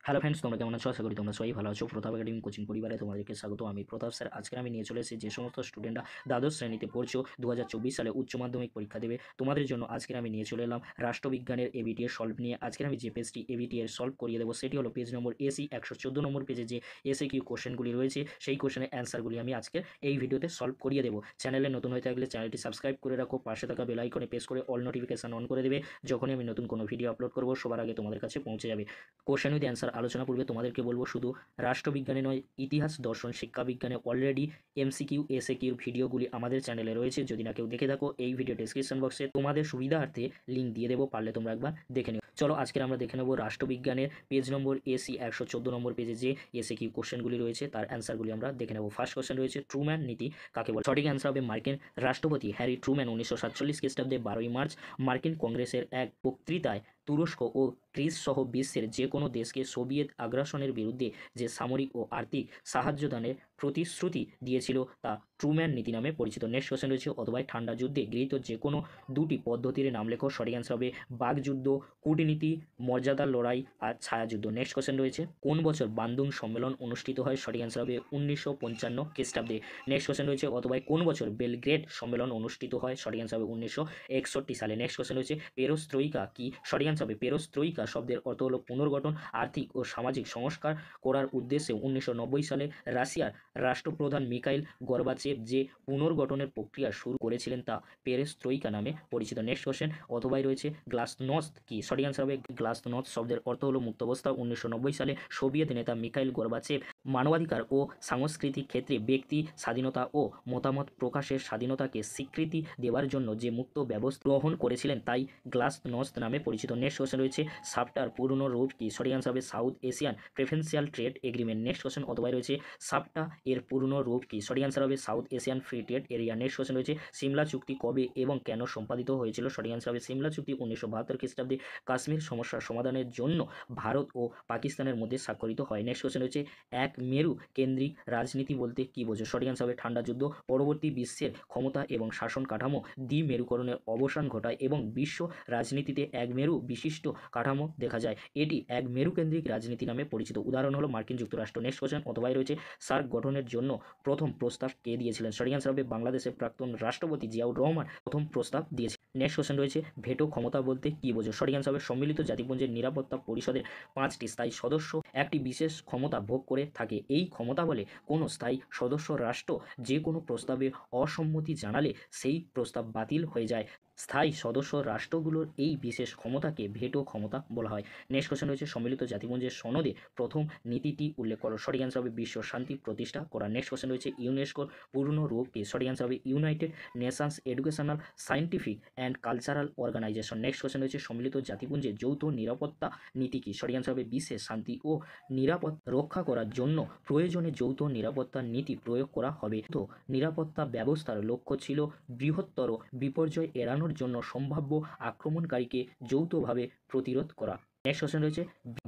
Hello friends, তোমরা কেমন আছো? আশা করি তোমরা সবাই ভালো আছো। প্রতাপ একাডেমি কোচিং পরিবারে তোমাদেরকে স্বাগত। আমি প্রতাপ স্যার। আজকে আমি নিয়ে চলে এসেছি যে সমস্ত স্টুডেন্টরা দ্বাদশ শ্রেণীতে পড়ছো, 2024 সালে উচ্চ মাধ্যমিক পরীক্ষা দেবে, তোমাদের জন্য আজকে আমি নিয়ে চলে এলাম রাষ্ট্রবিজ্ঞানের এবিটি এর সলভ নিয়ে। আজকে আমি যে পেজটি এবিটি এর সলভ করিয়ে দেবো সেটি হলো পেজ নম্বর এসি 114 নম্বর পেজে যে এসে কিউ কোশ্চেনগুলি রয়েছে সেই কোশ্চেনের অ্যান্সারগুলি আমি আজকে এই ভিডিওতে সলভ করিয়ে দেবো। চ্যানেলে নতুন হয়ে থাকলে চ্যানেলটি সাবস্ক্রাইব করে রাখো, পাশে থাকা বেল আইকনে প্রেস করে অল নোটিফিকেশন অন করে দেবে। যখনই আমি নতুন কোনো ভিডিও আপলোড করবো সবার আগে তোমাদের কাছে পৌঁছে যাবে। কোশ্চেন উইথ অ্যান্সার আলোচনা পূর্বে তোমাদেরকে বলবো শুধু রাষ্ট্রবিজ্ঞানে নয়, ইতিহাস, দর্শন, শিক্ষাবিজ্ঞানে অলরেডি এমসিকিউ এসএকিউর ভিডিওগুলি আমাদের চ্যানেলে রয়েছে। যদি না কেউ দেখে থাকো এই ভিডিও ডেসক্রিপশন বক্সে তোমাদের সুবিধার্থে লিঙ্ক দিয়ে দেবো, পারলে তোমরা একবার দেখে নিও। চলো আজকে আমরা দেখে নেবো রাষ্ট্রবিজ্ঞানের পেজ নম্বর এসি 114 নম্বর পেজে যে এসএকিউ কোশ্চেনগুলি রয়েছে তার অ্যান্সারগুলি আমরা দেখে নেবো। ফার্স্ট কোশ্চেন রয়েছে ট্রুম্যান নীতি কাকে বলে? সঠিক অ্যান্সার হবে মার্কিন রাষ্ট্রপতি হ্যারি ট্রুম্যান 1947 খ্রিস্টাব্দে 12ই মার্চ মার্কিন কংগ্রেসের এক বক্তৃতায় তুরস্ক ও গ্রিস সহ বিশ্বের যে কোনো দেশকে সোভিয়েত আগ্রাসনের বিরুদ্ধে যে সামরিক ও আর্থিক সাহায্য দানের প্রতিশ্রুতি দিয়েছিল তা ট্রুম্যান নীতি নামে পরিচিত। নেক্সট কোশ্চেন রয়েছে অথবা ঠান্ডা যুদ্ধে গৃহীত যে কোনো দুটি পদ্ধতির নাম লেখো। সঠিক অ্যান্সার হবে বাকযুদ্ধ, কূটনীতি, মর্যাদার লড়াই আর ছায়াযুদ্ধ। নেক্সট কোশ্চেন রয়েছে কোন বছর বান্দুং সম্মেলন অনুষ্ঠিত হয়? সঠিক অ্যান্সার হবে 1955 খ্রিস্টাব্দে। নেক্সট কোশ্চেন রয়েছে অথবা কোন বছর বেলগ্রেড সম্মেলন অনুষ্ঠিত হয়? সঠিক অ্যান্সার হবে 1961 সালে। নেক্সট কোশ্চেন রয়েছে পেরোস্ত্রয়িকা কি? সঠিক অ্যান্সার হবে পেরোস্ত্রয়িকা শব্দের অর্থ হলো পুনর্গঠন, আর্থিক ও সামাজিক সংস্কার করার উদ্দেশ্যে 1990 সালে রাশিয়ার রাষ্ট্রপ্রধান মিখাইল গর্বাচেভ যে পুনর্গঠনের প্রক্রিয়া শুরু করেছিলেন তা পেরেস্ত্রয়িকা নামে পরিচিত। নেক্সট কোশ্চেন অথবাই রয়েছে গ্লাসনস্ট কি? সঠিক অ্যান্সার হবে গ্লাসনস্ট শব্দের অর্থ হলো মুক্তাবস্থা। 1990 সালে সোভিয়েত নেতা মিখাইল গর্বাচেভ মানবাধিকার ও সাংস্কৃতিক ক্ষেত্রে ব্যক্তি স্বাধীনতা ও মতামত প্রকাশের স্বাধীনতাকে স্বীকৃতি দেওয়ার জন্য যে মুক্ত ব্যবস্থা গ্রহণ করেছিলেন তাই গ্লাসনস্ট নামে পরিচিত। নেক্সট কোশ্চেন রয়েছে সাফটার পুরনো রূপ কি? সঠিক অ্যান্সার হবে south Asian preferential trade agreement. Next question অথবা রয়েছে সাফটা এর পুরনো রূপ কি? সঠিক অ্যান্সার হবে south Asian free trade area. Next question রয়েছে সিমলা চুক্তি কবে এবং কেন সম্পাদিত হয়েছিল? সঠিক অ্যান্সার হবে সিমলা চুক্তি 1972 খ্রিস্টাব্দে কাশ্মীর সমস্যার সমাধানের জন্য ভারত ও পাকিস্তানের মধ্যে স্বাক্ষরিত হয়। নেক্সট কোশ্চেন রয়েছে এক মেরু কেন্দ্রিক রাজনীতি বলতে কি বোঝো? সঠিক অ্যান্সার হবে ঠান্ডা যুদ্ধ পরবর্তী বিশ্বের ক্ষমতা এবং শাসন কাঠামো দ্বিমেরুকরণের অবসান ঘটায় এবং বিশ্ব রাজনীতিতে এক মেরু বিশিষ্ট কাঠামো দেখা যায়। এটি এক মেরুকেন্দ্রিক রাজনীতি নামে পরিচিত। উদাহরণ হলো মার্কিন যুক্তরাষ্ট্র। নেক্সট কোশ্চেন অথবাই রয়েছে সার্ক গঠনের জন্য প্রথম প্রস্তাব কে দিয়েছিলেন? সঠিক অ্যান্সার হবে বাংলাদেশের প্রাক্তন রাষ্ট্রপতি জিয়াউর রহমান প্রথম প্রস্তাব দিয়েছে। নেক্সট কোশ্চেন রয়েছে ভেটো ক্ষমতা বলতে কি বোঝো? সঠিক অ্যান্সার হবে সম্মিলিত জাতিপুঞ্জের নিরাপত্তা পরিষদের 5টি স্থায়ী সদস্য একটি বিশেষ ক্ষমতা ভোগ করে থাকে। এই ক্ষমতা বলে কোনো স্থায়ী সদস্য রাষ্ট্র যে কোনো প্রস্তাবে অসম্মতি জানালে সেই প্রস্তাব বাতিল হয়ে যায়। স্থায়ী সদস্য রাষ্ট্রগুলোর এই বিশেষ ক্ষমতাকে ভেটো ক্ষমতা বলা হয়। নেক্সট কোশ্চেন রয়েছে সম্মিলিত জাতিপুঞ্জের সনদে প্রথম নীতিটি উল্লেখ করো। সঠিক অ্যান্সার হবে বিশ্ব শান্তি প্রতিষ্ঠা করা। নেক্সট কোশ্চেন রয়েছে ইউনেস্কোর পুরনো রূপ কি? সঠিক অ্যান্সার হবে United Nations Educational Scientific and Cultural Organization. Next question রয়েছে সম্মিলিত জাতিপুঞ্জের যৌথ নিরাপত্তা নীতি কি? সঠিক অ্যান্সার হবে বিশ্বের শান্তি ও নিরাপদ রক্ষা করার জন্য প্রয়োজনে যৌথ নিরাপত্তা নীতি প্রয়োগ করা হবে। তো নিরাপত্তা ব্যবস্থার লক্ষ্য ছিল বৃহত্তর বিপর্যয় এড়ানোর জন্য সম্ভাব্য আক্রমণকারীকে যৌথভাবে প্রতিরোধ করা। নেক্সট কোশ্চেন রয়েছে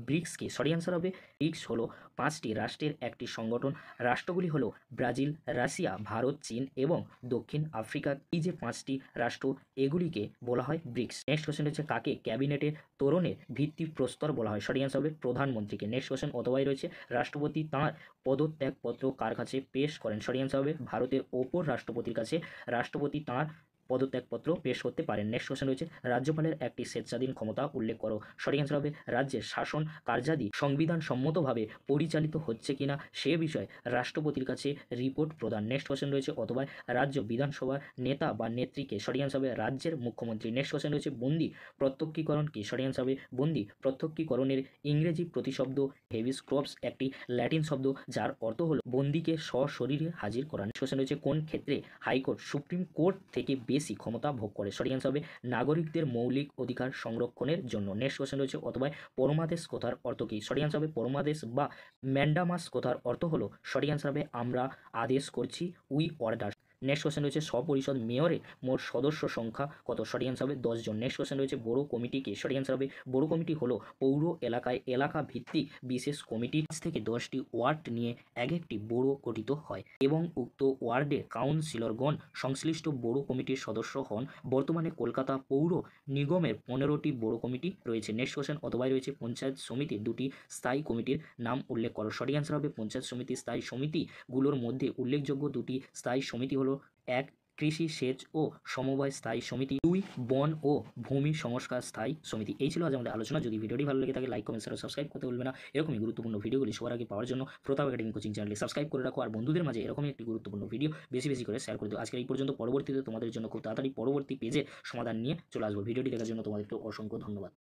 ব্রিক্স কি? সঠিক অ্যান্সার হবে ব্রিক্স হলো 5টি রাষ্ট্রের একটি সংগঠন। রাষ্ট্রগুলি হলো ব্রাজিল, রাশিয়া, ভারত, চীন এবং দক্ষিণ আফ্রিকা। এই যে 5টি রাষ্ট্র এগুলিকে বলা হয় ব্রিক্স। নেক্সট কোশ্চেন রয়েছে কাকে ক্যাবিনেটের তোরণের ভিত্তিপ্রস্তর বলা হয়? সঠিক অ্যান্সার হবে প্রধানমন্ত্রীকে। নেক্সট কোশ্চেন অথবাই রয়েছে রাষ্ট্রপতি তাঁর পদত্যাগপত্র কার কাছে পেশ করেন? সঠিক অ্যান্সার হবে ভারতের অপর রাষ্ট্রপতির কাছে রাষ্ট্রপতি তাঁর পদত্যাগপত্র পেশ করতে পারেন। নেক্সট কোশ্চেন রয়েছে রাজ্যপালের একটি স্বেচ্ছাধীন ক্ষমতা উল্লেখ করো। সঠিক অ্যান্সার হবে রাজ্যের শাসন কার্যাদি সংবিধান সম্মতভাবে পরিচালিত হচ্ছে কিনা সে বিষয়ে রাষ্ট্রপতির কাছে রিপোর্ট প্রদান। নেক্সট কোশ্চেন রয়েছে অথবা রাজ্য বিধানসভার নেতা বা নেত্রীকে? সঠিক অ্যান্সার হবে রাজ্যের মুখ্যমন্ত্রী। নেক্সট কোশ্চেন রয়েছে বন্দি প্রত্যক্ষীকরণ কি? সঠিক অ্যান্সার হবে বন্দি প্রত্যক্ষীকরণের ইংরেজি প্রতিশব্দ হেভিস ক্রপস একটি ল্যাটিন শব্দ যার অর্থ হলো বন্দিকে সশরীরে হাজির করা। নেক্সট কোশ্চেন রয়েছে কোন ক্ষেত্রে হাইকোর্ট সুপ্রিম কোর্ট থেকে বেশি ক্ষমতা ভোগ করে? সঠিক অ্যান্সার হবে নাগরিকদের মৌলিক অধিকার সংরক্ষণের জন্য। নেক্সট কোশ্চেন রয়েছে অথবা পরমাদেশ কথার অর্থ কী? সঠিক অ্যান্সার হবে পরমাদেশ বা ম্যান্ডামাস কথার অর্থ হলো সঠিক অ্যান্সার হবে আমরা আদেশ করছি, উই অর্ডার। নেক্সট কোশ্চেন রয়েছে স্বপরিষদ মেয়রে মোট সদস্য সংখ্যা কত? সঠিক অ্যান্সার হবে 10 জন। নেক্সট কোশ্চেন রয়েছে বড়ো কমিটি কি? সঠিক অ্যান্সার হবে বড়ো কমিটি হলো পৌর এলাকায় এলাকা ভিত্তিক বিশেষ কমিটি থেকে 10টি ওয়ার্ড নিয়ে এক একটি বড়ো গঠিত হয় এবং উক্ত ওয়ার্ডে কাউন্সিলরগণ সংশ্লিষ্ট বড়ো কমিটির সদস্য হন। বর্তমানে কলকাতা পৌর নিগমের 15টি বড়ো কমিটি রয়েছে। নেক্সট কোশ্চেন অথবাই রয়েছে পঞ্চায়েত সমিতির দুটি স্থায়ী কমিটির নাম উল্লেখ করো। সঠিক অ্যান্সার হবে পঞ্চায়েত সমিতির স্থায়ী সমিতিগুলোর মধ্যে উল্লেখযোগ্য দুটি স্থায়ী সমিতি হলো 1 কৃষি সেচ ও সমবায় স্থায়ী সমিতি, 2 বন ও ভূমি সংস্কার স্থায়ী সমিতি। এই ছিল আজ আমাদের আলোচনা। যদি ভিডিওটি ভালো লেগে থাকে লাইক কমেন্ট শেয়ার সাবস্ক্রাইব করতে ভুলবে না। এরকমই গুরুত্বপূর্ণ ভিডিওগুলি সবার আগে পাওয়ার জন্য প্রতাপ একাডেমি কোচিং চ্যানেলটি সাবস্ক্রাইব করে রাখো আর বন্ধুদের মাঝে এরকমই একটি গুরুত্বপূর্ণ ভিডিও বেশি বেশি করে শেয়ার করে দিও। আজকের এই পর্যন্ত। পরবর্তীতে তোমাদের জন্য খুব তাড়াতাড়ি পরবর্তী পেজে সমাধান নিয়ে চলে আসবো। ভিডিওটি দেখার জন্য তোমাদেরকে অসংখ্য ধন্যবাদ।